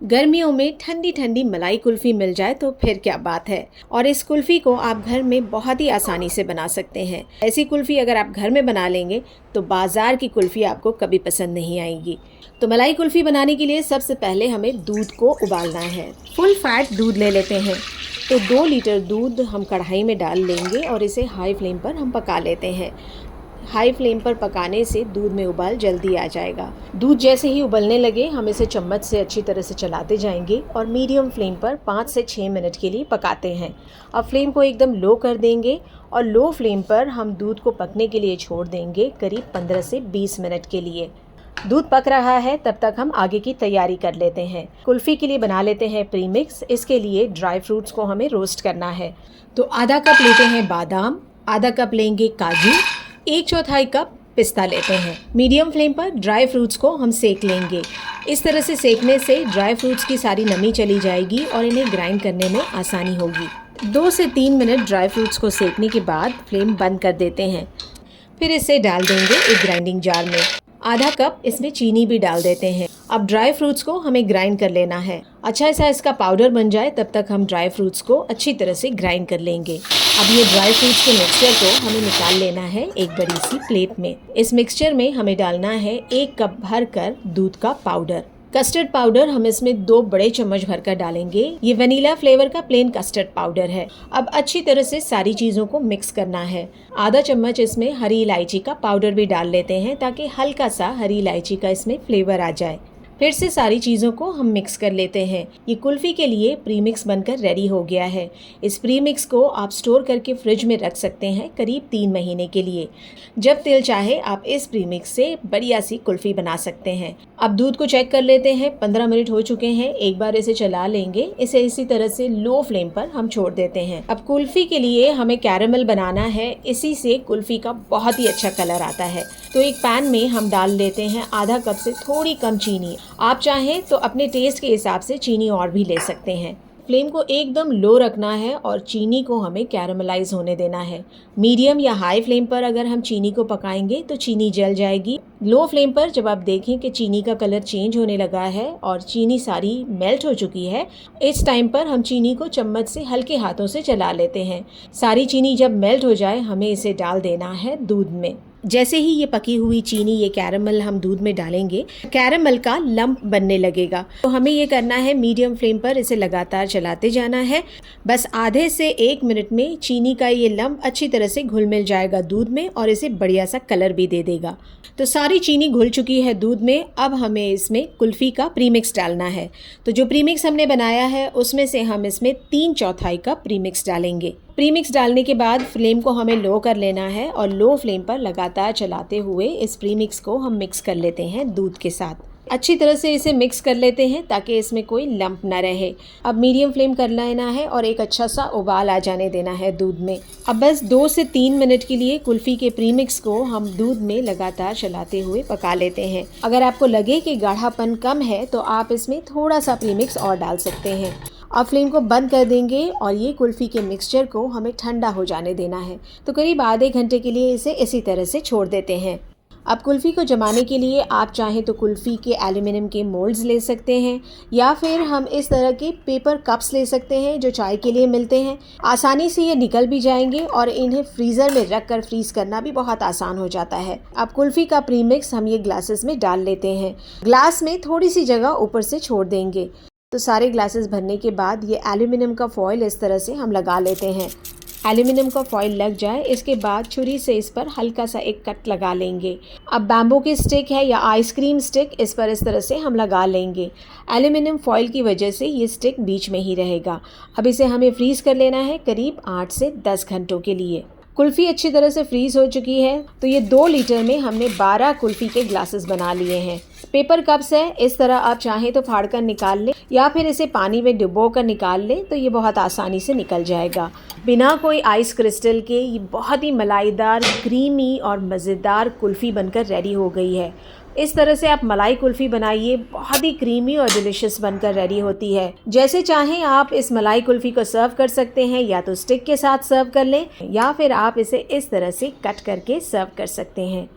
गर्मियों में ठंडी ठंडी मलाई कुल्फ़ी मिल जाए तो फिर क्या बात है। और इस कुल्फ़ी को आप घर में बहुत ही आसानी से बना सकते हैं। ऐसी कुल्फ़ी अगर आप घर में बना लेंगे तो बाज़ार की कुल्फ़ी आपको कभी पसंद नहीं आएगी। तो मलाई कुल्फ़ी बनाने के लिए सबसे पहले हमें दूध को उबालना है। फुल फैट दूध ले लेते हैं। तो 2 लीटर दूध हम कढ़ाई में डाल लेंगे और इसे हाई फ्लेम पर हम पका लेते हैं। हाई फ्लेम पर पकाने से दूध में उबाल जल्दी आ जाएगा। दूध जैसे ही उबलने लगे हम इसे चम्मच से अच्छी तरह से चलाते जाएंगे और मीडियम फ्लेम पर 5 से 6 मिनट के लिए पकाते हैं। अब फ्लेम को एकदम लो कर देंगे और लो फ्लेम पर हम दूध को पकने के लिए छोड़ देंगे करीब 15 से 20 मिनट के लिए। दूध पक रहा है तब तक हम आगे की तैयारी कर लेते हैं। कुल्फ़ी के लिए बना लेते हैं प्रीमिक्स। इसके लिए ड्राई फ्रूट्स को हमें रोस्ट करना है। तो आधा कप लेते हैं बादाम, आधा कप लेंगे काजू, 1/4 कप पिस्ता लेते हैं। मीडियम फ्लेम पर ड्राई फ्रूट्स को हम सेक लेंगे। इस तरह से सेकने से ड्राई फ्रूट्स की सारी नमी चली जाएगी और इन्हें ग्राइंड करने में आसानी होगी। 2 से 3 मिनट ड्राई फ्रूट्स को सेकने के बाद फ्लेम बंद कर देते हैं। फिर इसे डाल देंगे एक ग्राइंडिंग जार में। आधा कप इसमें चीनी भी डाल देते हैं। अब ड्राई फ्रूट्स को हमें ग्राइंड कर लेना है। अच्छा सा इसका पाउडर बन जाए तब तक हम ड्राई फ्रूट्स को अच्छी तरह से ग्राइंड कर लेंगे। अब ये ड्राई फ्रूट्स के मिक्सचर को हमें निकाल लेना है एक बड़ी सी प्लेट में। इस मिक्सचर में हमें डालना है 1 कप भर कर दूध का पाउडर। कस्टर्ड पाउडर हम इसमें 2 बड़े चम्मच भरकर डालेंगे। ये वनीला फ्लेवर का प्लेन कस्टर्ड पाउडर है। अब अच्छी तरह से सारी चीज़ों को मिक्स करना है। आधा चम्मच इसमें हरी इलायची का पाउडर भी डाल लेते हैं ताकि हल्का सा हरी इलायची का इसमें फ्लेवर आ जाए। फिर से सारी चीज़ों को हम मिक्स कर लेते हैं। ये कुल्फ़ी के लिए प्रीमिक्स बनकर रेडी हो गया है। इस प्रीमिक्स को आप स्टोर करके फ्रिज में रख सकते हैं करीब 3 महीने के लिए। जब दिल चाहे आप इस प्रीमिक्स से बढ़िया सी कुल्फ़ी बना सकते हैं। अब दूध को चेक कर लेते हैं। 15 मिनट हो चुके हैं। एक बार इसे चला लेंगे। इसे इसी तरह से लो फ्लेम पर हम छोड़ देते हैं। अब कुल्फ़ी के लिए हमें कैरेमल बनाना है। इसी से कुल्फ़ी का बहुत ही अच्छा कलर आता है। तो एक पैन में हम डाल लेते हैं आधा कप से थोड़ी कम चीनी। आप चाहें तो अपने टेस्ट के हिसाब से चीनी और भी ले सकते हैं। फ्लेम को एकदम लो रखना है और चीनी को हमें कैरेमलाइज होने देना है। मीडियम या हाई फ्लेम पर अगर हम चीनी को पकाएंगे तो चीनी जल जाएगी। लो फ्लेम पर जब आप देखें कि चीनी का कलर चेंज होने लगा है और चीनी सारी मेल्ट हो चुकी है, इस टाइम पर हम चीनी को चम्मच से हल्के हाथों से चला लेते हैं। सारी चीनी जब मेल्ट हो जाए हमें इसे डाल देना है दूध में। जैसे ही ये पकी हुई चीनी, ये कैरेमल हम दूध में डालेंगे, कैरेमल का लंप बनने लगेगा। तो हमें ये करना है मीडियम फ्लेम पर इसे लगातार चलाते जाना है। बस आधे से 1 मिनट में चीनी का ये लंप अच्छी तरह से घुल मिल जाएगा दूध में और इसे बढ़िया सा कलर भी दे देगा। तो सारी चीनी घुल चुकी है दूध में। अब हमें इसमें कुल्फ़ी का प्रीमिक्स डालना है। तो जो प्रीमिक्स हमने बनाया है उसमें से हम इसमें 3/4 कप प्रीमिक्स डालेंगे। प्रीमिक्स डालने के बाद फ्लेम को हमें लो कर लेना है और लो फ्लेम पर लगातार चलाते हुए इस प्रीमिक्स को हम मिक्स कर लेते हैं दूध के साथ। अच्छी तरह से इसे मिक्स कर लेते हैं ताकि इसमें कोई लंप ना रहे। अब मीडियम फ्लेम कर लेना है और एक अच्छा सा उबाल आ जाने देना है दूध में। अब बस 2 से 3 मिनट के लिए कुल्फ़ी के प्रीमिक्स को हम दूध में लगातार चलाते हुए पका लेते हैं। अगर आपको लगे कि गाढ़ापन कम है तो आप इसमें थोड़ा सा प्रीमिक्स और डाल सकते हैं। अब फ्लेम को बंद कर देंगे और ये कुल्फ़ी के मिक्सचर को हमें ठंडा हो जाने देना है। तो करीब आधे घंटे के लिए इसे इसी तरह से छोड़ देते हैं। अब कुल्फ़ी को जमाने के लिए आप चाहें तो कुल्फ़ी के एल्युमिनियम के मोल्ड्स ले सकते हैं या फिर हम इस तरह के पेपर कप्स ले सकते हैं जो चाय के लिए मिलते हैं। आसानी से ये निकल भी जाएंगे और इन्हें फ्रीज़र में रख कर फ्रीज़ करना भी बहुत आसान हो जाता है। अब कुल्फ़ी का प्रीमिक्स हम ये ग्लासेस में डाल लेते हैं। ग्लास में थोड़ी सी जगह ऊपर से छोड़ देंगे। तो सारे ग्लासेस भरने के बाद ये एल्युमिनियम का फॉइल इस तरह से हम लगा लेते हैं। एल्युमिनियम का फॉइल लग जाए इसके बाद छुरी से इस पर हल्का सा एक कट लगा लेंगे। अब बैम्बू की स्टिक है या आइसक्रीम स्टिक, इस पर इस तरह से हम लगा लेंगे। एल्युमिनियम फॉइल की वजह से ये स्टिक बीच में ही रहेगा। अब इसे हमें फ्रीज़ कर लेना है करीब 8 से 10 घंटों के लिए। कुल्फ़ी अच्छी तरह से फ्रीज़ हो चुकी है। तो ये 2 लीटर में हमने 12 कुल्फ़ी के ग्लासेस बना लिए हैं। पेपर कप्स है, इस तरह आप चाहें तो फाड़ कर निकाल लें या फिर इसे पानी में डुबो कर निकाल लें तो ये बहुत आसानी से निकल जाएगा। बिना कोई आइस क्रिस्टल के ये बहुत ही मलाईदार, क्रीमी और मज़ेदार कुल्फ़ी बनकर रेडी हो गई है। इस तरह से आप मलाई कुल्फ़ी बनाइए, बहुत ही क्रीमी और डिलिशियस बनकर रेडी होती है। जैसे चाहें आप इस मलाई कुल्फ़ी को सर्व कर सकते हैं, या तो स्टिक के साथ सर्व कर लें या फिर आप इसे इस तरह से कट करके सर्व कर सकते हैं।